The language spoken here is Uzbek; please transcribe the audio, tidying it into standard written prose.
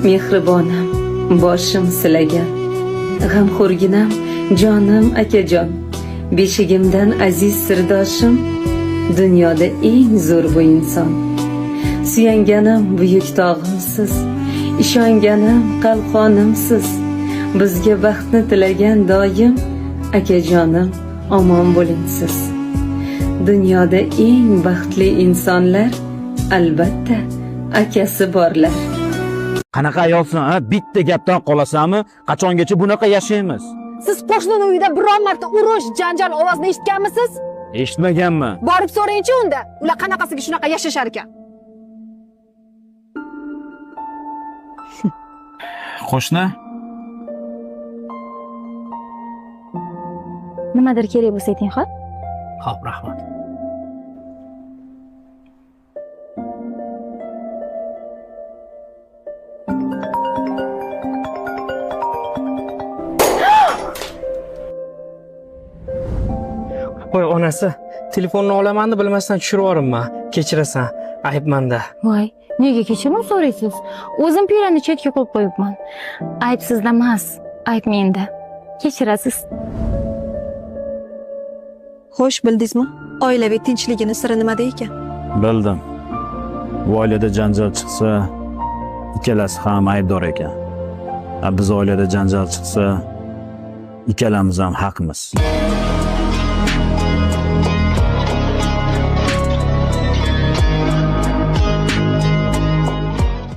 Mehribonim, boshim silagan, g'amxo'rginam, jonim akajon, beshigimdan aziz sirdoshim, dunyoda eng zo'r bu inson. Suyanganim buyuk tog'imsiz, ishonganim qalqonimsiz, bizga baxtni tilagan doim, akajonim omon bo'ling siz. Dunyoda eng baxtli insonlar albatta akasi borlar. Qanaqa ayolsan, ha? Bitta gapdan qolasanmi? Qachongacha bunaqa yashaymiz? Siz qo'shnining uyida biror marta urush, janjal ovozini eshitganmisiz? Eshitmaganman. Borib so'raychi unda. Ular qanaqasiga shunaqa yashashar ekan? Qo'shni? Nimadir kerak bo'lsa ayting, xo'p? Xo'p, rahmat. Qo'y, onasi, telefonni olaman-da bilmasdan tushirib yuborimman. Kechirasan, aybmanda. Voy, nega kechirim so'raysiz? O'zim piyolani chetga qo'yib qo'yibman. Ayb sizda emas, ayb menda. Kechirasiz. Xo'sh, bildingizmi? Oilaviy tinchligini siri nimada ekan? Bildim. Bu oilada janjal chiqsa, ikkalasi ham aybdor ekan. Biz oilada janjal chiqsa, ikkalamiz ham haqmiz.